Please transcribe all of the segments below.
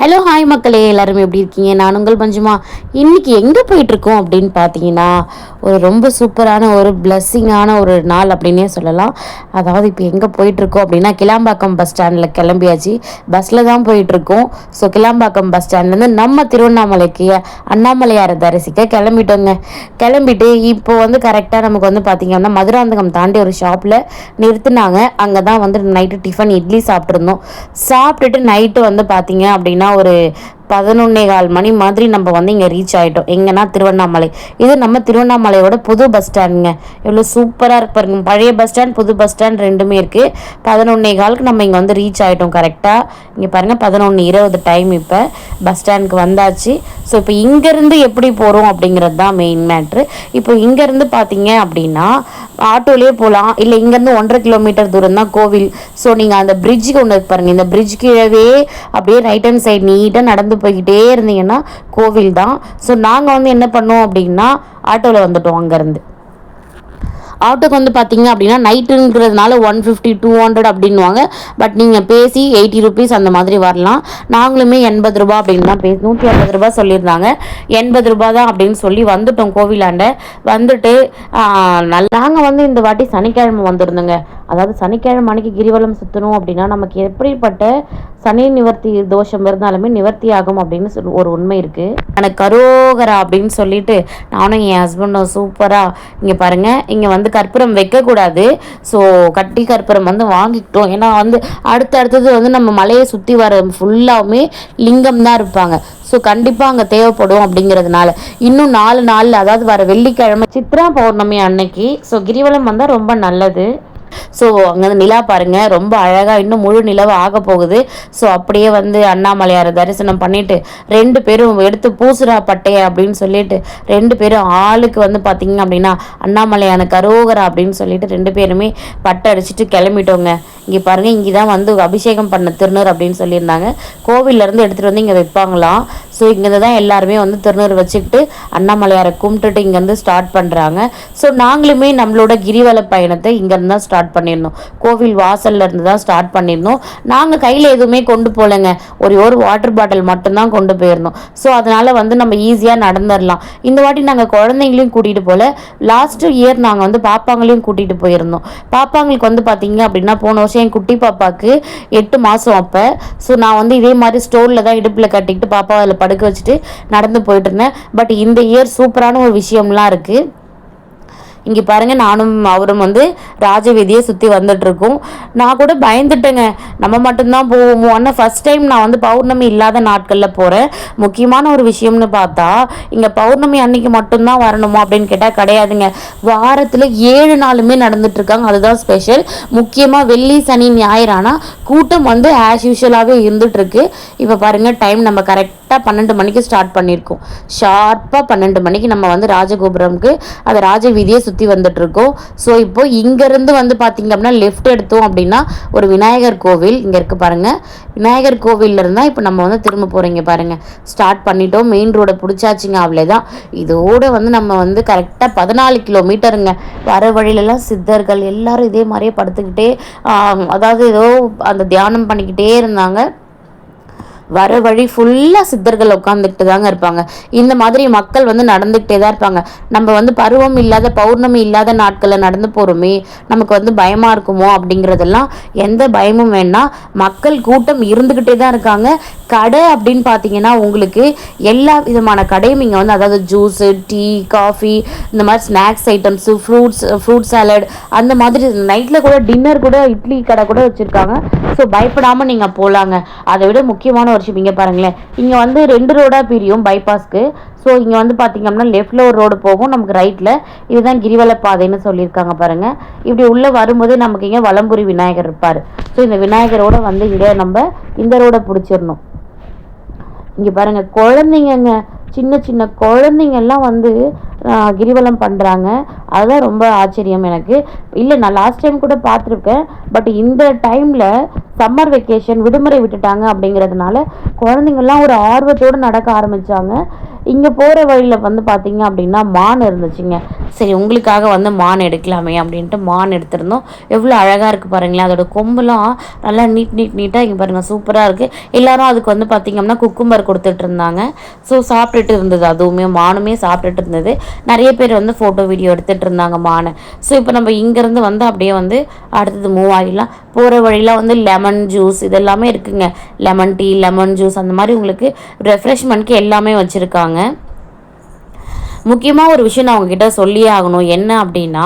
Hello hi மக்களே, எல்லாரும் எப்படி இருக்கீங்க? நான் உங்கள் பஞ்சுமா. இன்னைக்கு எங்கே போயிட்டுருக்கோம் அப்படின்னு பார்த்தீங்கன்னா, ஒரு ரொம்ப சூப்பரான ஒரு பிளஸ்ஸிங்கான ஒரு நாள் அப்படின்னே சொல்லலாம். அதாவது இப்போ எங்கே போயிட்டுருக்கோம் அப்படின்னா, கிளாம்பாக்கம் பஸ் ஸ்டாண்டில் கிளம்பியாச்சு. பஸ்ஸில் தான் போயிட்டுருக்கோம். ஸோ கிளாம்பாக்கம் பஸ் ஸ்டாண்ட்லேருந்து நம்ம திருவண்ணாமலைக்கு அண்ணாமலையாரை தரிசிக்க கிளம்பிட்டோங்க. கிளம்பிட்டு இப்போ வந்து கரெக்டாக நமக்கு வந்து பார்த்திங்கன்னா மதுராந்தகம் தாண்டி ஒரு ஷாப்பில் நிறுத்தினாங்க. அங்கே தான் வந்து நைட்டு டிஃபன் இட்லி சாப்பிட்ருந்தோம். சாப்பிட்டுட்டு நைட்டு வந்து பார்த்திங்க அப்படின்னா ஒரு 11:15 மணி மாதிரி நம்ம வந்து இங்கே ரீச் ஆகிட்டோம். எங்கன்னா திருவண்ணாமலை. இது நம்ம திருவண்ணாமலையோட புது பஸ் ஸ்டாண்டுங்க. எவ்வளோ சூப்பராக இருக்கு பாருங்க. பழைய பஸ் ஸ்டாண்ட் புது பஸ் ஸ்டாண்ட் ரெண்டுமே இருக்குது. 11:15க்கு நம்ம இங்கே வந்து ரீச் ஆகிட்டோம் கரெக்டாக. இங்கே பாருங்கள் 11:20 டைம். இப்போ பஸ் ஸ்டாண்டுக்கு வந்தாச்சு. ஸோ இப்போ இங்கேருந்து எப்படி போகிறோம் அப்படிங்கிறது தான் மெயின் மேட்ரு. இப்போ இங்கேருந்து பார்த்தீங்க அப்படின்னா ஆட்டோலேயே போகலாம், இல்லை இங்கேருந்து 1.5 கிலோமீட்டர் தூரம் தான் கோவில். ஸோ நீங்கள் அந்த பிரிட்ஜுக்கு ஒன்று பாருங்கள். இந்த பிரிட்ஜ் கீழவே அப்படியே ரைட் ஹேண்ட் சைடு நீட்டாக நடந்து போய்கிட்டே இருந்தீங்கன்னா கோவில் தான். ஸோ நாங்கள் வந்து என்ன பண்ணோம் அப்படின்னா ஆட்டோவில் வந்துட்டோம். அங்கேருந்து ஆட்டோக்கு வந்து பார்த்தீங்க அப்படின்னா நைட்டுங்கிறதுனால 150 200 அப்படின்வாங்க. பட் நீங்கள் பேசி 80 rupees அந்த மாதிரி வரலாம். நாங்களுமே 80 ரூபா அப்படின்னு தான் 150 ரூபா சொல்லியிருந்தாங்க. 80 ரூபா தான் அப்படின்னு சொல்லி வந்துட்டோம் கோவிலாண்ட. வந்துட்டு நாங்கள் வந்து இந்த வாட்டி சனிக்கிழமை வந்திருந்தோங்க. அதாவது சனிக்கிழமை அன்னைக்கு கிரிவலம் சுற்றணும் அப்படின்னா நமக்கு எப்படிப்பட்ட சனி நிவர்த்தி தோஷம் இருந்தாலுமே நிவர்த்தி ஆகும் அப்படின்னு ஒரு உண்மை இருக்குது. எனக்கு கரோகரா அப்படின்னு சொல்லிட்டு நானும் என் ஹஸ்பண்டும் சூப்பராக இங்கே பாருங்கள், இங்கே வந்து கற்பூரம் வைக்கக்கூடாது. ஸோ கட்டி கற்பூரம் வந்து வாங்கிக்கிட்டோம். ஏன்னா வந்து அடுத்தது வந்து நம்ம மலையை சுற்றி வர ஃபுல்லாகவுமே லிங்கம் தான் இருப்பாங்க. ஸோ கண்டிப்பாக அங்கே தேவைப்படும் அப்படிங்கிறதுனால இன்னும் 4 நாள், அதாவது வர வெள்ளிக்கிழமை சித்ரா பௌர்ணமி அன்னைக்கு ஸோ கிரிவலம் வந்தால் ரொம்ப நல்லது. ஸோ அங்கே நிலா பாருங்கள், ரொம்ப அழகாக இன்னும் முழு நிலவு ஆக போகுது. ஸோ அப்படியே வந்து அண்ணாமலையாரை தரிசனம் பண்ணிவிட்டு 2 பேரும் எடுத்து பூசுரா பட்டைய அப்படின்னு சொல்லிட்டு 2 பேரும் ஆளுக்கு வந்து பார்த்திங்க அப்படின்னா அண்ணாமலையான கரோகரா அப்படின்னு சொல்லிட்டு 2 பேருமே பட்டை அடிச்சுட்டு கிளம்பிட்டோங்க. இங்கே பாருங்கள், இங்கே தான் வந்து அபிஷேகம் பண்ண திருநூறு அப்படின்னு சொல்லியிருந்தாங்க. கோவிலேருந்து எடுத்துகிட்டு வந்து இங்கே வைப்பாங்களாம். ஸோ இங்கே தான் எல்லாருமே வந்து திருநூறு வச்சுக்கிட்டு அண்ணாமலையாரை கும்பிட்டுட்டு இங்கேருந்து ஸ்டார்ட் பண்ணுறாங்க. ஸோ நாங்களுமே நம்மளோட கிரிவல பயணத்தை இங்கேருந்து தான் ஸ்டார்ட் பண்ணியிருந்தோம். கோவில் வாசல்ல இருந்து தான் ஸ்டார்ட் பண்ணியிருந்தோம். நாங்கள் கையில் எதுவுமே கொண்டு போகலைங்க. ஒரு வாட்டர் பாட்டில் மட்டும்தான் கொண்டு போயிருந்தோம். ஸோ அதனால் வந்து நம்ம ஈஸியாக நடந்துடலாம். இந்த வாட்டி நாங்கள் குழந்தைங்களையும் கூட்டிகிட்டு போகல. லாஸ்ட் இயர் நாங்கள் வந்து பாப்பாங்களையும் கூட்டிகிட்டு போயிருந்தோம். பாப்பாங்களுக்கு வந்து பார்த்தீங்க அப்படின்னா போன வருஷம் என் குட்டி பாப்பாவுக்கு 8 மாதம் அப்போ. ஸோ நான் வந்து இதே மாதிரி ஸ்டோரில் தான் இடுப்பில் கட்டிக்கிட்டு பாப்பா அதில் படுக்க வச்சுட்டு நடந்து போயிட்டு இருந்தேன். பட் இந்த இயர் சூப்பரான ஒரு விஷயம்லாம் இருக்குது. இங்கே பாருங்கள், நானும் அவரும் வந்து ராஜவீதியை சுற்றி வந்துட்டுருக்கோம். நான் கூட பயந்துட்டேங்க, நம்ம மட்டும்தான் போவோமோ. ஆனால் ஃபஸ்ட் டைம் நான் வந்து பௌர்ணமி இல்லாத நாட்களில் போகிறேன். முக்கியமான ஒரு விஷயம்னு பார்த்தா இங்கே பௌர்ணமி அன்னைக்கு மட்டும்தான் வரணுமா அப்படின்னு கேட்டால் கிடையாதுங்க. வாரத்தில் 7 நாளுமே நடந்துட்டுருக்காங்க. அதுதான் ஸ்பெஷல். முக்கியமாக வெள்ளி சனி ஞாயிறு ஆனால் கூட்டம் வந்து ஆஸ் யூஷுவலாகவே இருந்துகிட்ருக்கு. இப்போ பாருங்கள், டைம் நம்ம கரெக்டாக 12 மணிக்கு ஸ்டார்ட் பண்ணியிருக்கோம். ஷார்ப்பாக 12 மணிக்கு நம்ம வந்து ராஜகோபுரம்க்கு அதை ராஜவீதியை சுற்றி வந்துட்டுருக்கோம். ஸோ இப்போது இங்கேருந்து வந்து பார்த்திங்க அப்படின்னா லெஃப்ட் எடுத்தோம் அப்படின்னா ஒரு விநாயகர் கோவில் இங்கே இருக்குது பாருங்கள். விநாயகர் கோவிலில் இருந்தால் இப்போ நம்ம வந்து திரும்ப போகிறீங்க பாருங்கள். ஸ்டார்ட் பண்ணிட்டோம், மெயின் ரோடை பிடிச்சாச்சுங்க. அவ்வளோதான். இதோடு வந்து நம்ம வந்து கரெக்டாக 14 கிலோமீட்டருங்க. வர வழியிலலாம் சித்தர்கள் எல்லாரும் இதே மாதிரியே படுத்துக்கிட்டே அதாவது ஏதோ அந்த தியானம் பண்ணிக்கிட்டே இருந்தாங்க. வர வழி ஃபுல்லாக சித்தர்கள் உட்காந்துக்கிட்டு தாங்க இருப்பாங்க. இந்த மாதிரி மக்கள் வந்து நடந்துக்கிட்டே தான் இருப்பாங்க. நம்ம வந்து பருவம் இல்லாத பௌர்ணமி இல்லாத நாட்களில் நடந்து போகிறோமே, நமக்கு வந்து பயமாக இருக்குமோ அப்படிங்கிறதெல்லாம் எந்த பயமும் வேண்டாம். மக்கள் கூட்டம் இருந்துக்கிட்டே தான் இருக்காங்க. கடை அப்படின்னு பார்த்தீங்கன்னா உங்களுக்கு எல்லா விதமான கடையும் இங்கே வந்து, அதாவது ஜூஸு, டீ, காஃபி, இந்த மாதிரி ஸ்நாக்ஸ் ஐட்டம்ஸு, ஃப்ரூட் சாலட், அந்த மாதிரி நைட்டில் கூட டின்னர் கூட இட்லி கடை கூட வச்சுருக்காங்க. ஸோ பயப்படாமல் நீங்கள் போகலாங்க. அதை விட முக்கியமான ஒரு விஷயம் இங்கே பாருங்களேன், இங்கே வந்து 2 ரோடாக பிரியும் பைபாஸ்க்கு. ஸோ இங்கே வந்து பார்த்திங்க அப்படின்னா லெஃப்டில் ஒரு ரோடு போகும், நமக்கு ரைட்டில். இதுதான் கிரிவல பாதைன்னு சொல்லியிருக்காங்க பாருங்கள். இப்படி உள்ளே வரும்போது நமக்கு இங்கே வலம்புரி விநாயகர் இருப்பார். ஸோ இந்த விநாயகரோட வந்து இங்கே நம்ம இந்த ரோடை பிடிச்சிடணும். இங்கே பாருங்கள், குழந்தைங்க, சின்ன குழந்தைங்கள்லாம் வந்து கிரிவலம் பண்ணுறாங்க. அதுதான் ரொம்ப ஆச்சரியம் எனக்கு. இல்லை, நான் லாஸ்ட் டைம் கூட பார்த்துருக்கேன். பட் இந்த டைமில் சம்மர் வெக்கேஷன் விடுமுறை விட்டுட்டாங்க அப்படிங்கிறதுனால குழந்தைங்கள்லாம் ஒரு ஆர்வத்தோடு நடக்க ஆரம்பித்தாங்க. இங்கே போகிற வழியில் வந்து பார்த்திங்க அப்படின்னா மான் இருந்துச்சுங்க. சரி உங்களுக்காக வந்து மான் எடுக்கலாமே அப்படின்ட்டு மான் எடுத்திருந்தோம். எவ்வளோ அழகாக இருக்குது பாருங்களேன். அதோட கொம்புலாம் நல்லா நீட்டாக இங்கே பாருங்கள் சூப்பராக இருக்குது. எல்லோரும் அதுக்கு வந்து பார்த்திங்கன்னா குக்கும்பர் கொடுத்துட்டு இருந்தாங்க. ஸோ சாப்பிட்டுட்டு இருந்தது, அதுவுமே மானுமே சாப்பிட்டுட்டு இருந்தது. நிறைய பேர் வந்து ஃபோட்டோ வீடியோ எடுத்துகிட்டு இருந்தாங்க மானை. ஸோ இப்போ நம்ம இங்கேருந்து வந்து அப்படியே வந்து அடுத்தது மூவ் ஆகிடலாம். போகிற வழியில் வந்து லெமன் ஜூஸ் இதெல்லாமே இருக்குங்க. லெமன் டீ, லெமன் ஜூஸ் அந்த மாதிரி உங்களுக்கு ரெஃப்ரெஷ்மெண்ட்க்கு எல்லாமே வச்சுருக்காங்க. முக்கியமாக ஒரு விஷயம் நான் உங்ககிட்ட சொல்லியே ஆகணும். என்ன அப்படின்னா,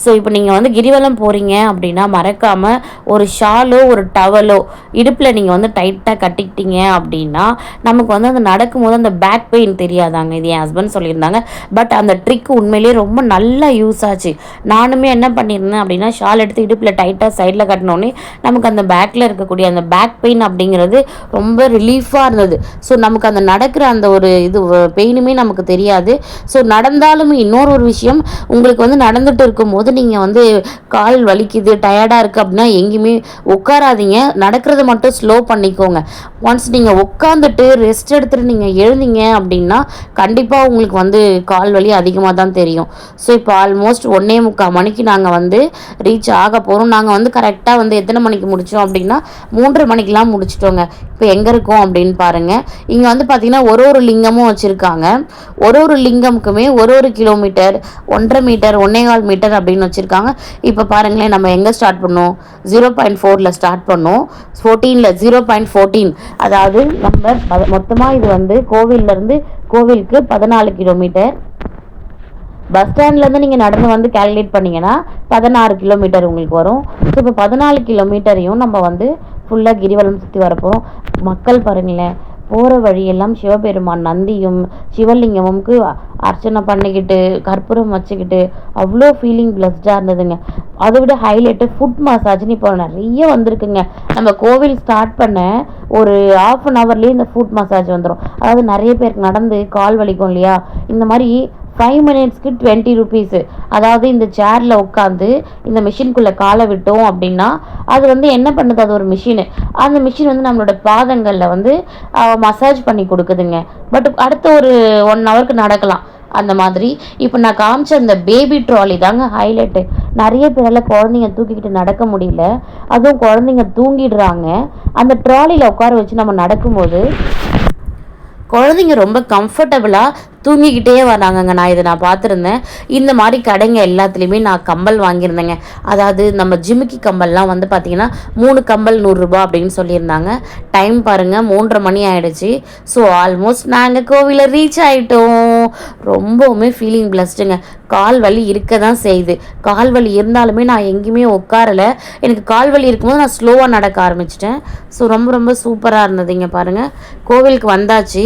ஸோ இப்போ நீங்கள் வந்து கிரிவலம் போகிறீங்க அப்படின்னா மறக்காமல் ஒரு ஷாலோ ஒரு டவலோ இடுப்பில் நீங்கள் வந்து டைட்டாக கட்டிக்கிட்டீங்க அப்படின்னா நமக்கு வந்து அந்த நடக்கும்போது அந்த பேக் பெயின் தெரியாதாங்க. இது என் ஹஸ்பண்ட் சொல்லியிருந்தாங்க. பட் அந்த ட்ரிக் உண்மையிலேயே ரொம்ப நல்லா யூஸ் ஆச்சு. நானுமே என்ன பண்ணியிருந்தேன் அப்படின்னா ஷால் எடுத்து இடுப்பில் டைட்டாக சைடில் கட்டினோடனே நமக்கு அந்த பேக்கில் இருக்கக்கூடிய அந்த பேக் பெயின் அப்படிங்கிறது ரொம்ப ரிலீஃபாக இருந்தது. ஸோ நமக்கு அந்த நடக்கிற அந்த ஒரு இது பெயினுமே நமக்கு தெரியாது. ஸோ நடந்தாலுமே இன்னொரு விஷயம், உங்களுக்கு வந்து நடந்துட்டு இருக்கும்போது நீங்கள் வந்து கால் வலிக்குது டயர்டாக இருக்குது அப்படின்னா எங்கேயுமே உட்காராதீங்க. நடக்கிறத மட்டும் ஸ்லோ பண்ணிக்கோங்க. ஒன்ஸ் நீங்கள் உட்காந்துட்டு ரெஸ்ட் எடுத்துகிட்டு நீங்கள் எழுந்தீங்க அப்படின்னா கண்டிப்பாக உங்களுக்கு வந்து கால் வலி அதிகமாக தான் தெரியும். ஸோ இப்போ ஆல்மோஸ்ட் 1:45 மணிக்கு நாங்கள் வந்து ரீச் ஆக போகிறோம். நாங்கள் வந்து கரெக்டாக வந்து எத்தனை மணிக்கு முடித்தோம் அப்படின்னா 3:30 மணிக்கெலாம் முடிச்சிட்டோங்க. இப்போ எங்கே இருக்கோம் அப்படின்னு பாருங்கள். இங்கே வந்து பார்த்திங்கன்னா ஒரு லிங்கமும் வச்சுருக்காங்க. ஒரு லிங்கமுக்குமே ஒரு கிலோமீட்டர் 1.5 மீட்டர் 1.25 மீட்டர் அப்படின்னு வச்சுருக்காங்க. இப்போ பாருங்களேன், நம்ம எங்கே ஸ்டார்ட் பண்ணோம்? 0.4 ஸ்டார்ட் பண்ணோம். 14 0.14, அதாவது நம்ம மொத்தமாக இது வந்து கோவிலேருந்து கோவிலுக்கு 14 கிலோமீட்டர். பஸ் ஸ்டாண்ட்லேருந்து நீங்கள் நடந்து வந்து கேல்குலேட் பண்ணிங்கன்னா 16 கிலோமீட்டர் உங்களுக்கு வரும். ஸோ இப்போ 14 கிலோமீட்டரையும் நம்ம வந்து ஃபுல்லாக கிரிவலம் சுற்றி வரப்போகிறோம். மக்கள் பாருங்களேன், போகிற வழியெல்லாம் சிவபெருமான் நந்தியும் சிவலிங்கமுக்கு அர்ச்சனை பண்ணிக்கிட்டு கற்பூரம் வச்சுக்கிட்டு அவ்வளோ ஃபீலிங் பிளஸ்டாக இருந்ததுங்க. அதை விட ஹைலைட்டு ஃபுட் மசாஜ்னு இப்போ நிறைய வந்திருக்குங்க. நம்ம கோவில் ஸ்டார்ட் பண்ண ஒரு ½ இந்த ஃபுட் மசாஜ் வந்துடும். அதாவது நிறைய பேருக்கு நடந்து கால் வலிக்கும் இல்லையா, இந்த மாதிரி 5 மினிட்ஸ்க்கு 20 ருபீஸு. அதாவது இந்த சேரில் உட்காந்து இந்த மிஷின்குள்ளே காலை விட்டோம் அப்படின்னா அது வந்து என்ன பண்ணுது, அது ஒரு மிஷினு. அந்த மிஷின் வந்து நம்மளோட பாதங்களில் வந்து மசாஜ் பண்ணி கொடுக்குதுங்க. பட் அடுத்த ஒரு 1 ஹவருக்கு நடக்கலாம் அந்த மாதிரி. இப்போ நான் காமிச்ச அந்த பேபி ட்ராலி தாங்க ஹைலைட்டு. நிறைய பேரால் குழந்தைங்க தூக்கிக்கிட்டு நடக்க முடியல, அதுவும் குழந்தைங்க தூங்கிடுறாங்க. அந்த ட்ராலியில் உட்கார வச்சு நம்ம நடக்கும்போது குழந்தைங்க ரொம்ப கம்ஃபர்டபுளாக தூங்கிக்கிட்டே வராங்கங்க. நான் பார்த்துருந்தேன். இந்த மாதிரி கடைங்க எல்லாத்துலேயுமே நான் கம்பல் வாங்கியிருந்தேங்க. அதாவது நம்ம ஜிமிக்கி கம்பல்லாம் வந்து பார்த்திங்கன்னா 3 கம்பல் 100 ரூபா அப்படின்னு சொல்லியிருந்தாங்க. டைம் பாருங்கள் 3:30 மணி ஆகிடுச்சு. ஸோ ஆல்மோஸ்ட் நாங்கள் கோவிலை ரீச் ஆகிட்டோம். ரொம்பவுமே ஃபீலிங் பிளஸ்டுங்க. கால் வலி இருக்க தான் செய்யுது. கால் வலி இருந்தாலுமே நான் எங்கேயுமே உட்காரலை. எனக்கு கால் வலி இருக்கும்போது நான் ஸ்லோவாக நடக்க ஆரம்பிச்சிட்டேன். ஸோ ரொம்ப ரொம்ப சூப்பராக இருந்ததுங்க. பாருங்கள், கோவிலுக்கு வந்தாச்சு.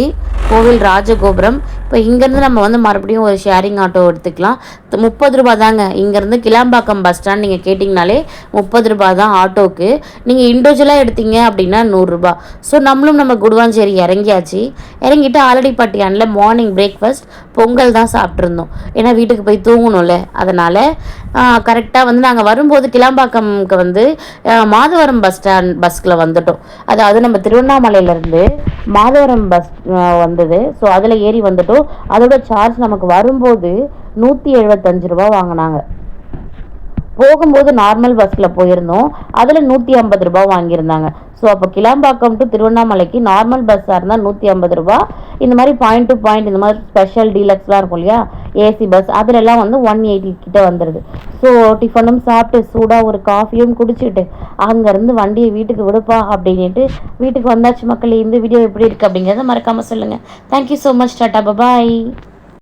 கோவில் ராஜகோபுரம். இப்போ இங்கேருந்து நம்ம வந்து மறுபடியும் ஒரு ஷேரிங் ஆட்டோ எடுத்துக்கலாம். 30 ரூபா தாங்க. இங்கேருந்து கிளாம்பாக்கம் பஸ் ஸ்டாண்ட் நீங்கள் கேட்டிங்கனாலே 30 ரூபா தான் ஆட்டோவுக்கு. நீங்கள் இண்டிவிஜுவலாக எடுத்தீங்க அப்படின்னா 100 ரூபா. ஸோ நம்மளும் நம்ம குடுவாஞ்சேரி இறங்கியாச்சு. இறங்கிட்டு ஆலடிப்பட்டியானில் மார்னிங் பிரேக்ஃபாஸ்ட் பொங்கல் தான் சாப்பிட்ருந்தோம். ஏன்னா வீட்டுக்கு போய் தூங்கணும்ல, அதனால் கரெக்டாக வந்து நாங்கள் வரும்போது கிளாம்பாக்கம்க்கு வந்து மாதவரம் பஸ்ஸில் வந்துட்டோம். அதாவது நம்ம திருவண்ணாமலையிலேருந்து மாதவரம் பஸ் வந்தது. ஸோ அதில் ஏறி வந்துட்டோம். அதோட சார்ஜ் நமக்கு வரும்போது 175 ரூபா வாங்கினாங்க. போகும்போது நார்மல் பஸ்ஸில் போயிருந்தோம், அதில் 150 ரூபா வாங்கியிருந்தாங்க. ஸோ அப்போ கிளாம்பாக்கம் டு திருவண்ணாமலைக்கு நார்மல் பஸ்ஸாக இருந்தால் 150 ரூபா. இந்த மாதிரி பாயிண்ட் டு பாயிண்ட் இந்த மாதிரி ஸ்பெஷல் டீலக்ஸ்லாம் இருக்கும் இல்லையா, ஏசி பஸ், அதிலெல்லாம் வந்து 180 கிட்ட வந்துடுது. ஸோ டிஃபனும் சாப்பிட்டு சூடாக ஒரு காஃபியும் குடிச்சிட்டு அங்கேருந்து வண்டியை வீட்டுக்கு விடுப்பா அப்படின்ட்டு வீட்டுக்கு வந்தாச்சு. மக்களே, இந்த வீடியோ எப்படி இருக்குது அப்படிங்கிறத மறக்காமல் சொல்லுங்கள். Thank you so much. டாட்டா, பாய்.